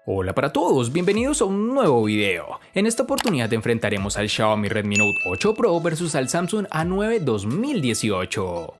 Hola para todos, bienvenidos a un nuevo video. En esta oportunidad enfrentaremos al Xiaomi Redmi Note 8 Pro versus al Samsung A9 2018.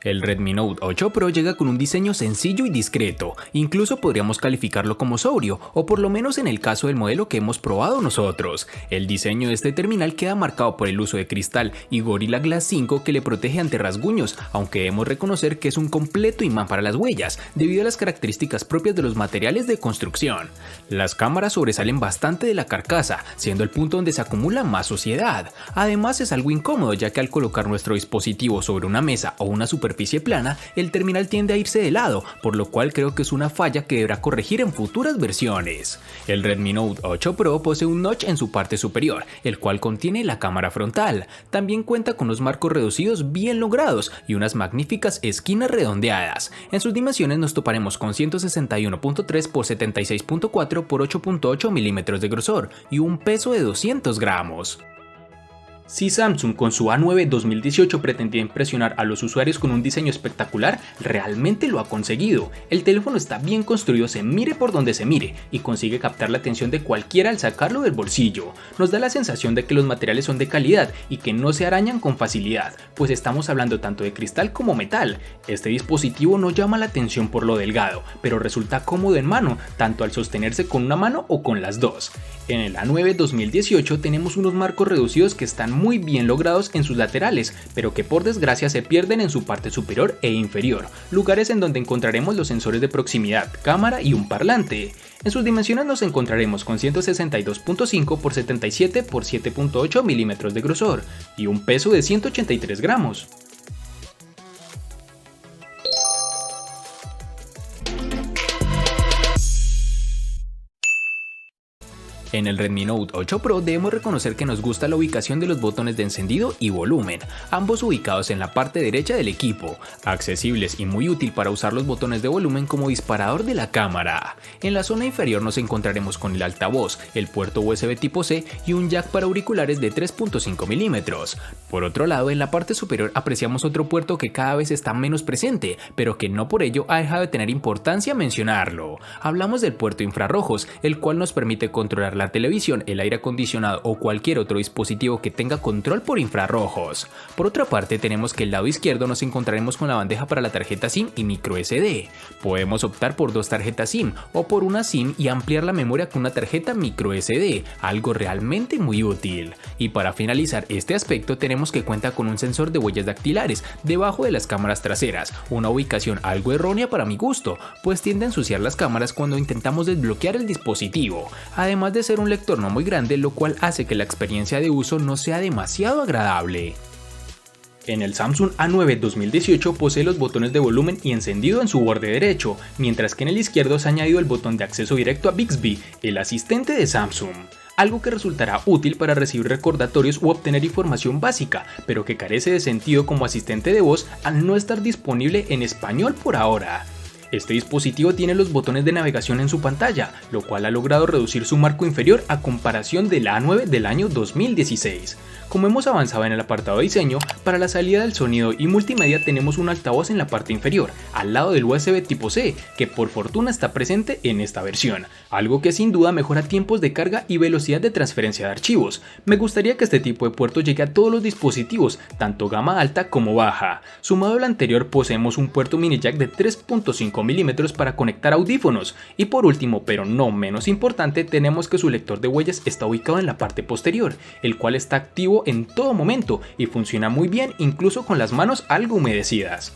El Redmi Note 8 Pro llega con un diseño sencillo y discreto, incluso podríamos calificarlo como sobrio, o por lo menos en el caso del modelo que hemos probado nosotros. El diseño de este terminal queda marcado por el uso de cristal y Gorilla Glass 5 que le protege ante rasguños, aunque debemos reconocer que es un completo imán para las huellas, debido a las características propias de los materiales de construcción. Las cámaras sobresalen bastante de la carcasa, siendo el punto donde se acumula más suciedad. Además es algo incómodo, ya que al colocar nuestro dispositivo sobre una mesa o una superficie plana, el terminal tiende a irse de lado, por lo cual creo que es una falla que deberá corregir en futuras versiones. El Redmi Note 8 Pro posee un notch en su parte superior, el cual contiene la cámara frontal. También cuenta con unos marcos reducidos bien logrados y unas magníficas esquinas redondeadas. En sus dimensiones nos toparemos con 161.3 x 76.4 x 8.8 milímetros de grosor y un peso de 200 gramos. Si Samsung con su A9 2018 pretendía impresionar a los usuarios con un diseño espectacular, realmente lo ha conseguido. El teléfono está bien construido, se mire por donde se mire, y consigue captar la atención de cualquiera al sacarlo del bolsillo. Nos da la sensación de que los materiales son de calidad y que no se arañan con facilidad, pues estamos hablando tanto de cristal como metal. Este dispositivo no llama la atención por lo delgado, pero resulta cómodo en mano, tanto al sostenerse con una mano o con las dos. En el A9 2018 tenemos unos marcos reducidos que están muy bien logrados en sus laterales, pero que por desgracia se pierden en su parte superior e inferior, lugares en donde encontraremos los sensores de proximidad, cámara y un parlante. En sus dimensiones nos encontraremos con 162.5 x 77 x 7.8 milímetros de grosor y un peso de 183 gramos. En el Redmi Note 8 Pro debemos reconocer que nos gusta la ubicación de los botones de encendido y volumen, ambos ubicados en la parte derecha del equipo, accesibles y muy útil para usar los botones de volumen como disparador de la cámara. En la zona inferior nos encontraremos con el altavoz, el puerto USB tipo C y un jack para auriculares de 3.5 milímetros. Por otro lado, en la parte superior apreciamos otro puerto que cada vez está menos presente, pero que no por ello ha dejado de tener importancia mencionarlo. Hablamos del puerto infrarrojos, el cual nos permite controlar la televisión, el aire acondicionado o cualquier otro dispositivo que tenga control por infrarrojos. Por otra parte, tenemos que el lado izquierdo nos encontraremos con la bandeja para la tarjeta SIM y micro SD. Podemos optar por dos tarjetas SIM o por una SIM y ampliar la memoria con una tarjeta micro SD, algo realmente muy útil. Y para finalizar este aspecto tenemos que cuenta con un sensor de huellas dactilares debajo de las cámaras traseras, una ubicación algo errónea para mi gusto, pues tiende a ensuciar las cámaras cuando intentamos desbloquear el dispositivo, además de ser un lector no muy grande, lo cual hace que la experiencia de uso no sea demasiado agradable. En el Samsung A9 2018 posee los botones de volumen y encendido en su borde derecho, mientras que en el izquierdo se ha añadido el botón de acceso directo a Bixby, el asistente de Samsung. Algo que resultará útil para recibir recordatorios u obtener información básica, pero que carece de sentido como asistente de voz al no estar disponible en español por ahora. Este dispositivo tiene los botones de navegación en su pantalla, lo cual ha logrado reducir su marco inferior a comparación del A9 del año 2016. Como hemos avanzado en el apartado de diseño, para la salida del sonido y multimedia tenemos un altavoz en la parte inferior, al lado del USB tipo C, que por fortuna está presente en esta versión, algo que sin duda mejora tiempos de carga y velocidad de transferencia de archivos. Me gustaría que este tipo de puerto llegue a todos los dispositivos, tanto gama alta como baja. Sumado al anterior, poseemos un puerto mini jack de 3.5 milímetros para conectar audífonos, y por último, pero no menos importante, tenemos que su lector de huellas está ubicado en la parte posterior, el cual está activo en todo momento y funciona muy bien incluso con las manos algo humedecidas.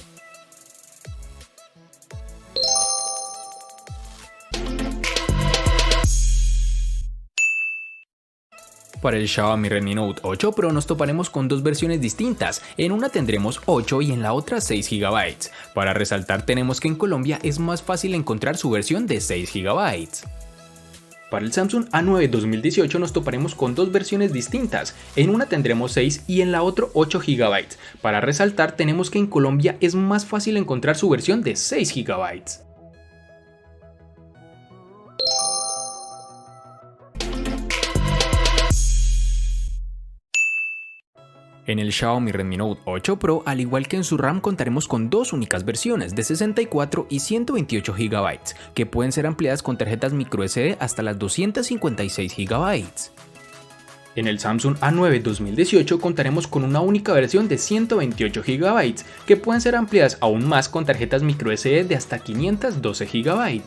Para el Xiaomi Redmi Note 8 Pro nos toparemos con dos versiones distintas, en una tendremos 8 y en la otra 6 GB. Para resaltar tenemos que en Colombia es más fácil encontrar su versión de 6 GB. Para el Samsung A9 2018 nos toparemos con dos versiones distintas, en una tendremos 6 y en la otra 8 GB. Para resaltar tenemos que en Colombia es más fácil encontrar su versión de 6 GB. En el Xiaomi Redmi Note 8 Pro, al igual que en su RAM, contaremos con dos únicas versiones de 64 y 128 GB, que pueden ser ampliadas con tarjetas microSD hasta las 256 GB. En el Samsung A9 2018 contaremos con una única versión de 128 GB, que pueden ser ampliadas aún más con tarjetas microSD de hasta 512 GB.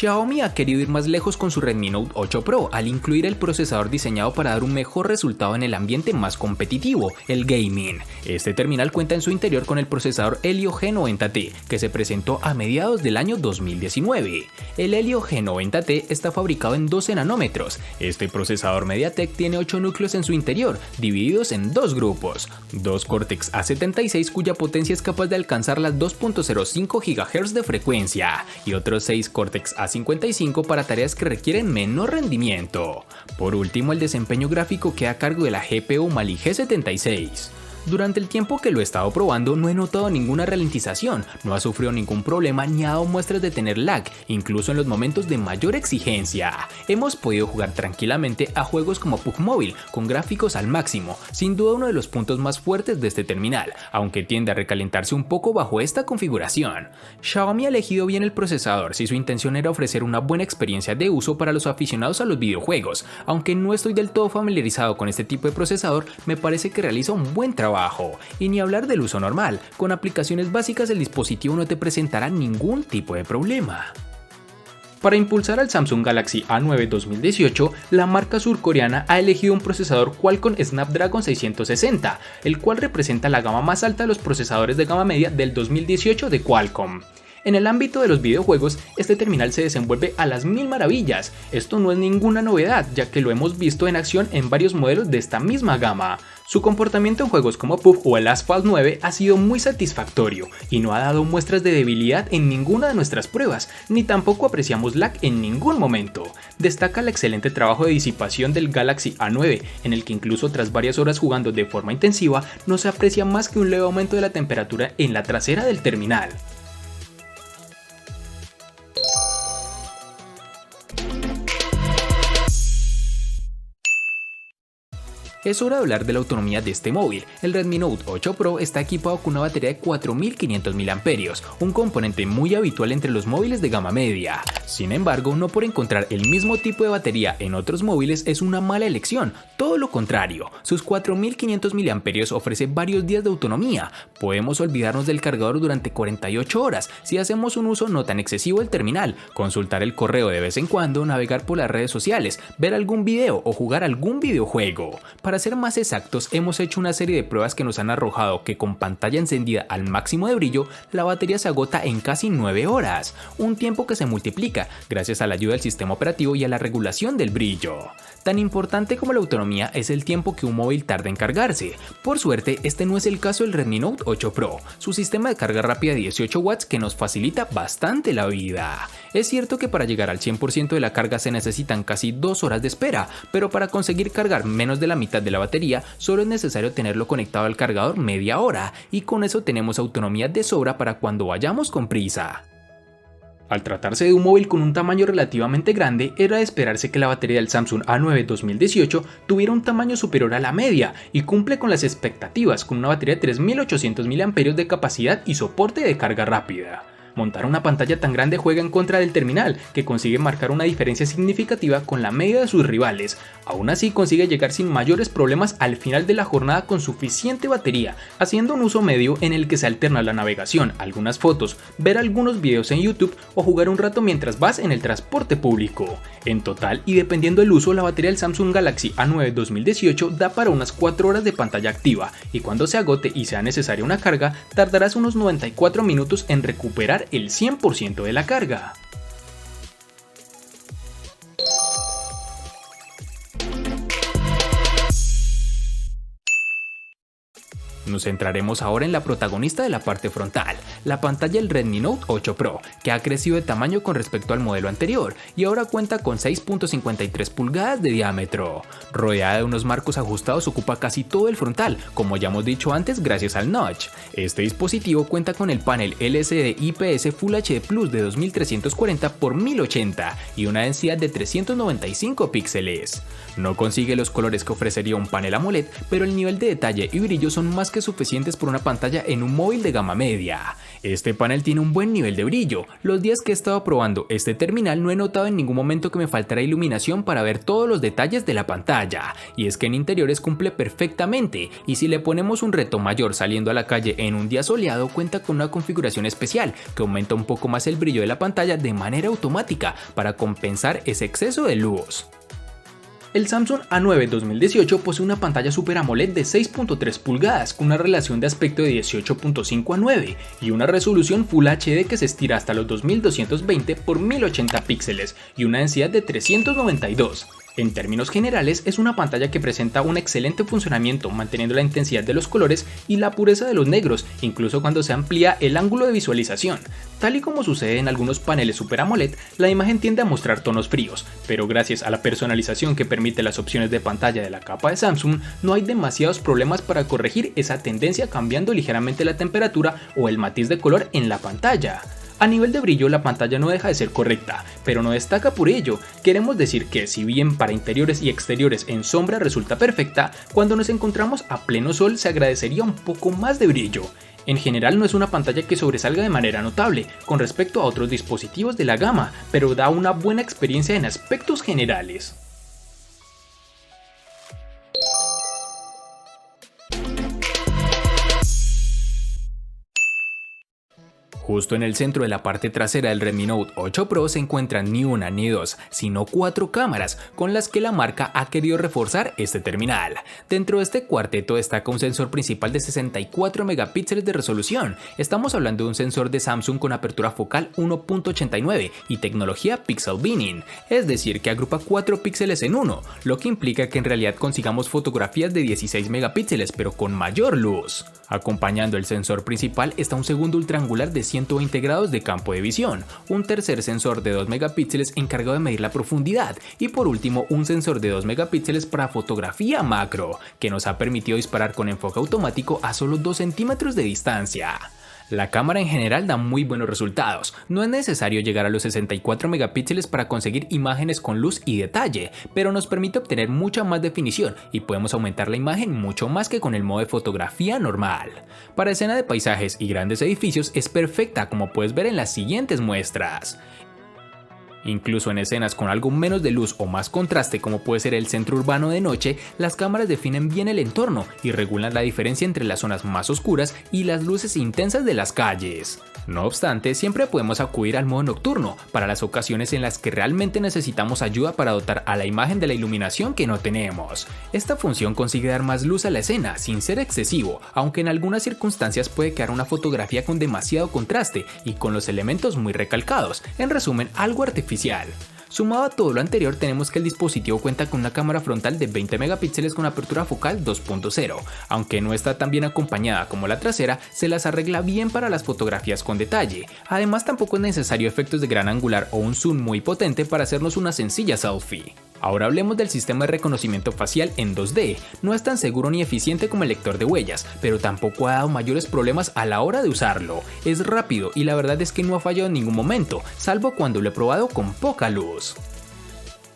Xiaomi ha querido ir más lejos con su Redmi Note 8 Pro al incluir el procesador diseñado para dar un mejor resultado en el ambiente más competitivo, el gaming. Este terminal cuenta en su interior con el procesador Helio G90T, que se presentó a mediados del año 2019. El Helio G90T está fabricado en 12 nanómetros. Este procesador MediaTek tiene 8 núcleos en su interior, divididos en dos grupos. Dos Cortex A76 cuya potencia es capaz de alcanzar las 2.05 GHz de frecuencia y otros 6 Cortex A55 para tareas que requieren menor rendimiento. Por último, el desempeño gráfico queda a cargo de la GPU Mali G76. Durante el tiempo que lo he estado probando no he notado ninguna ralentización, no ha sufrido ningún problema ni ha dado muestras de tener lag, incluso en los momentos de mayor exigencia. Hemos podido jugar tranquilamente a juegos como PUBG Mobile con gráficos al máximo, sin duda uno de los puntos más fuertes de este terminal, aunque tiende a recalentarse un poco bajo esta configuración. Xiaomi ha elegido bien el procesador si su intención era ofrecer una buena experiencia de uso para los aficionados a los videojuegos. Aunque no estoy del todo familiarizado con este tipo de procesador, me parece que realiza un buen trabajo. Y ni hablar del uso normal, con aplicaciones básicas el dispositivo no te presentará ningún tipo de problema. Para impulsar al Samsung Galaxy A9 2018, la marca surcoreana ha elegido un procesador Qualcomm Snapdragon 660, el cual representa la gama más alta de los procesadores de gama media del 2018 de Qualcomm. En el ámbito de los videojuegos, este terminal se desenvuelve a las mil maravillas. Esto no es ninguna novedad, ya que lo hemos visto en acción en varios modelos de esta misma gama. Su comportamiento en juegos como PUBG o el Asphalt 9 ha sido muy satisfactorio y no ha dado muestras de debilidad en ninguna de nuestras pruebas, ni tampoco apreciamos lag en ningún momento. Destaca el excelente trabajo de disipación del Galaxy A9, en el que incluso tras varias horas jugando de forma intensiva, no se aprecia más que un leve aumento de la temperatura en la trasera del terminal. Es hora de hablar de la autonomía de este móvil. El Redmi Note 8 Pro está equipado con una batería de 4500 mAh, un componente muy habitual entre los móviles de gama media. Sin embargo, no por encontrar el mismo tipo de batería en otros móviles es una mala elección, todo lo contrario. Sus 4500 mAh ofrece varios días de autonomía. Podemos olvidarnos del cargador durante 48 horas si hacemos un uso no tan excesivo del terminal, consultar el correo de vez en cuando, navegar por las redes sociales, ver algún video o jugar algún videojuego. Para ser más exactos, hemos hecho una serie de pruebas que nos han arrojado que con pantalla encendida al máximo de brillo, la batería se agota en casi 9 horas, un tiempo que se multiplica gracias a la ayuda del sistema operativo y a la regulación del brillo. Tan importante como la autonomía es el tiempo que un móvil tarda en cargarse. Por suerte, este no es el caso del Redmi Note 8 Pro, su sistema de carga rápida de 18 watts que nos facilita bastante la vida. Es cierto que para llegar al 100% de la carga se necesitan casi 2 horas de espera, pero para conseguir cargar menos de la mitad de la batería, solo es necesario tenerlo conectado al cargador media hora, y con eso tenemos autonomía de sobra para cuando vayamos con prisa. Al tratarse de un móvil con un tamaño relativamente grande, era de esperarse que la batería del Samsung A9 2018 tuviera un tamaño superior a la media y cumple con las expectativas con una batería de 3800 mAh de capacidad y soporte de carga rápida. Montar una pantalla tan grande juega en contra del terminal, que consigue marcar una diferencia significativa con la media de sus rivales. Aún así consigue llegar sin mayores problemas al final de la jornada con suficiente batería, haciendo un uso medio en el que se alterna la navegación, algunas fotos, ver algunos videos en YouTube o jugar un rato mientras vas en el transporte público. En total, y dependiendo del uso, la batería del Samsung Galaxy A9 2018 da para unas 4 horas de pantalla activa, y cuando se agote y sea necesaria una carga, tardarás unos 94 minutos en recuperar el 100% de la carga. Nos centraremos ahora en la protagonista de la parte frontal, la pantalla del Redmi Note 8 Pro, que ha crecido de tamaño con respecto al modelo anterior y ahora cuenta con 6.53 pulgadas de diámetro. Rodeada de unos marcos ajustados ocupa casi todo el frontal, como ya hemos dicho antes gracias al notch. Este dispositivo cuenta con el panel LCD IPS Full HD Plus de 2340 x 1080 y una densidad de 395 píxeles. No consigue los colores que ofrecería un panel AMOLED, pero el nivel de detalle y brillo son más que suficientes por una pantalla en un móvil de gama media. Este panel tiene un buen nivel de brillo. Los días que he estado probando este terminal no he notado en ningún momento que me faltara iluminación para ver todos los detalles de la pantalla, y es que en interiores cumple perfectamente, y si le ponemos un reto mayor saliendo a la calle en un día soleado, cuenta con una configuración especial que aumenta un poco más el brillo de la pantalla de manera automática para compensar ese exceso de luz. El Samsung A9 2018 posee una pantalla Super AMOLED de 6.3 pulgadas con una relación de aspecto de 18.5:9 y una resolución Full HD que se estira hasta los 2220 x 1080 píxeles y una densidad de 392. En términos generales, es una pantalla que presenta un excelente funcionamiento, manteniendo la intensidad de los colores y la pureza de los negros, incluso cuando se amplía el ángulo de visualización. Tal y como sucede en algunos paneles Super AMOLED, la imagen tiende a mostrar tonos fríos, pero gracias a la personalización que permite las opciones de pantalla de la capa de Samsung, no hay demasiados problemas para corregir esa tendencia cambiando ligeramente la temperatura o el matiz de color en la pantalla. A nivel de brillo, la pantalla no deja de ser correcta, pero no destaca por ello. Queremos decir que, si bien para interiores y exteriores en sombra resulta perfecta, cuando nos encontramos a pleno sol se agradecería un poco más de brillo. En general no es una pantalla que sobresalga de manera notable con respecto a otros dispositivos de la gama, pero da una buena experiencia en aspectos generales. Justo en el centro de la parte trasera del Redmi Note 8 Pro se encuentran ni una ni dos, sino 4 cámaras con las que la marca ha querido reforzar este terminal. Dentro de este cuarteto destaca un sensor principal de 64 megapíxeles de resolución. Estamos hablando de un sensor de Samsung con apertura focal 1.89 y tecnología Pixel Binning, es decir que agrupa 4 píxeles en uno, lo que implica que en realidad consigamos fotografías de 16 megapíxeles pero con mayor luz. Acompañando el sensor principal está un segundo ultraangular de 120 grados de campo de visión, un tercer sensor de 2 megapíxeles encargado de medir la profundidad y por último un sensor de 2 megapíxeles para fotografía macro, que nos ha permitido disparar con enfoque automático a solo 2 centímetros de distancia. La cámara en general da muy buenos resultados, no es necesario llegar a los 64 megapíxeles para conseguir imágenes con luz y detalle, pero nos permite obtener mucha más definición y podemos aumentar la imagen mucho más que con el modo de fotografía normal. Para escena de paisajes y grandes edificios es perfecta, como puedes ver en las siguientes muestras. Incluso en escenas con algo menos de luz o más contraste, como puede ser el centro urbano de noche, las cámaras definen bien el entorno y regulan la diferencia entre las zonas más oscuras y las luces intensas de las calles. No obstante, siempre podemos acudir al modo nocturno para las ocasiones en las que realmente necesitamos ayuda para dotar a la imagen de la iluminación que no tenemos. Esta función consigue dar más luz a la escena sin ser excesivo, aunque en algunas circunstancias puede quedar una fotografía con demasiado contraste y con los elementos muy recalcados, en resumen algo artificial. Sumado a todo lo anterior, tenemos que el dispositivo cuenta con una cámara frontal de 20 megapíxeles con apertura focal 2.0, aunque no está tan bien acompañada como la trasera, se las arregla bien para las fotografías con detalle. Además, tampoco es necesario efectos de gran angular o un zoom muy potente para hacernos una sencilla selfie. Ahora hablemos del sistema de reconocimiento facial en 2D. No es tan seguro ni eficiente como el lector de huellas, pero tampoco ha dado mayores problemas a la hora de usarlo. Es rápido y la verdad es que no ha fallado en ningún momento, salvo cuando lo he probado con poca luz.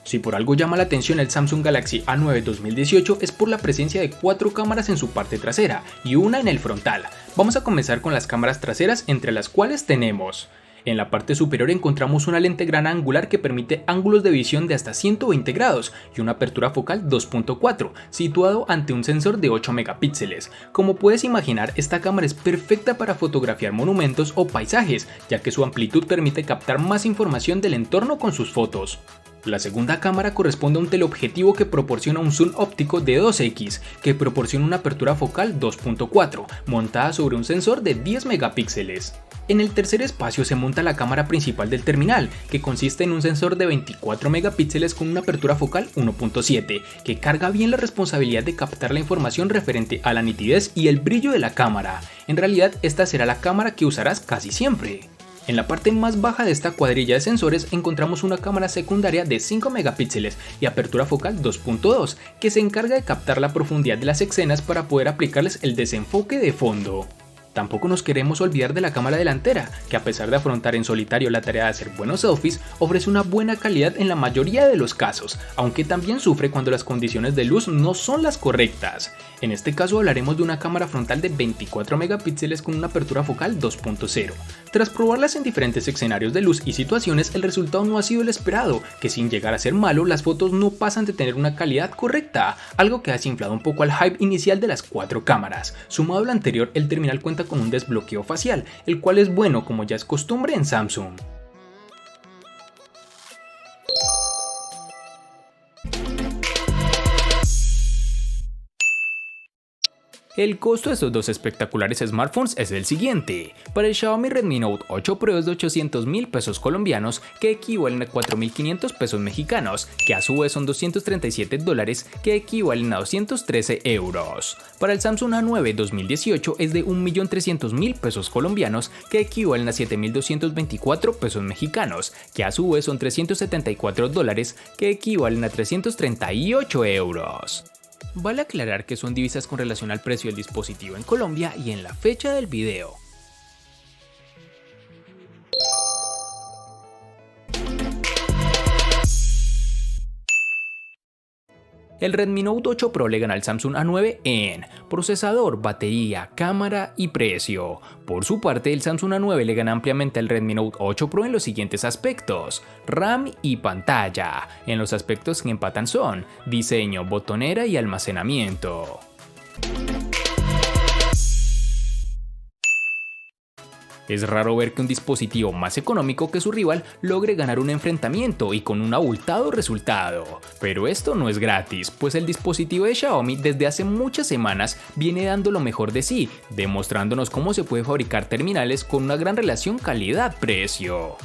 Si por algo llama la atención el Samsung Galaxy A9 2018 es por la presencia de 4 cámaras en su parte trasera y una en el frontal. Vamos a comenzar con las cámaras traseras, entre las cuales tenemos: en la parte superior encontramos una lente gran angular que permite ángulos de visión de hasta 120 grados y una apertura focal 2.4, situado ante un sensor de 8 megapíxeles. Como puedes imaginar, esta cámara es perfecta para fotografiar monumentos o paisajes, ya que su amplitud permite captar más información del entorno con sus fotos. La segunda cámara corresponde a un teleobjetivo que proporciona un zoom óptico de 2x, que proporciona una apertura focal 2.4, montada sobre un sensor de 10 megapíxeles. En el tercer espacio se monta la cámara principal del terminal, que consiste en un sensor de 24 megapíxeles con una apertura focal 1.7, que carga bien la responsabilidad de captar la información referente a la nitidez y el brillo de la cámara. En realidad, esta será la cámara que usarás casi siempre. En la parte más baja de esta cuadrilla de sensores encontramos una cámara secundaria de 5 megapíxeles y apertura focal 2.2, que se encarga de captar la profundidad de las escenas para poder aplicarles el desenfoque de fondo. Tampoco nos queremos olvidar de la cámara delantera, que a pesar de afrontar en solitario la tarea de hacer buenos selfies, ofrece una buena calidad en la mayoría de los casos, aunque también sufre cuando las condiciones de luz no son las correctas. En este caso hablaremos de una cámara frontal de 24 megapíxeles con una apertura focal 2.0. Tras probarlas en diferentes escenarios de luz y situaciones, el resultado no ha sido el esperado, que sin llegar a ser malo, las fotos no pasan de tener una calidad correcta, algo que ha desinflado un poco al hype inicial de las 4 cámaras. Sumado a lo anterior, el terminal cuenta con un desbloqueo facial, el cual es bueno como ya es costumbre en Samsung. El costo de estos dos espectaculares smartphones es el siguiente. Para el Xiaomi Redmi Note 8 Pro es de 800.000 pesos colombianos, que equivalen a 4.500 pesos mexicanos, que a su vez son $237, que equivalen a 213 euros. Para el Samsung A9 2018 es de 1.300.000 pesos colombianos, que equivalen a 7.224 pesos mexicanos, que a su vez son $374, que equivalen a 338 euros. Vale aclarar que son divisas con relación al precio del dispositivo en Colombia y en la fecha del video. El Redmi Note 8 Pro le gana al Samsung A9 en procesador, batería, cámara y precio. Por su parte, el Samsung A9 le gana ampliamente al Redmi Note 8 Pro en los siguientes aspectos: RAM y pantalla. En los aspectos que empatan son diseño, botonera y almacenamiento. Es raro ver que un dispositivo más económico que su rival logre ganar un enfrentamiento y con un abultado resultado. Pero esto no es gratis, pues el dispositivo de Xiaomi desde hace muchas semanas viene dando lo mejor de sí, demostrándonos cómo se puede fabricar terminales con una gran relación calidad-precio.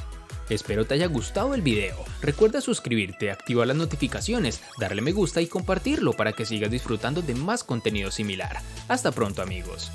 Espero te haya gustado el video. Recuerda suscribirte, activar las notificaciones, darle me gusta y compartirlo para que sigas disfrutando de más contenido similar. Hasta pronto, amigos.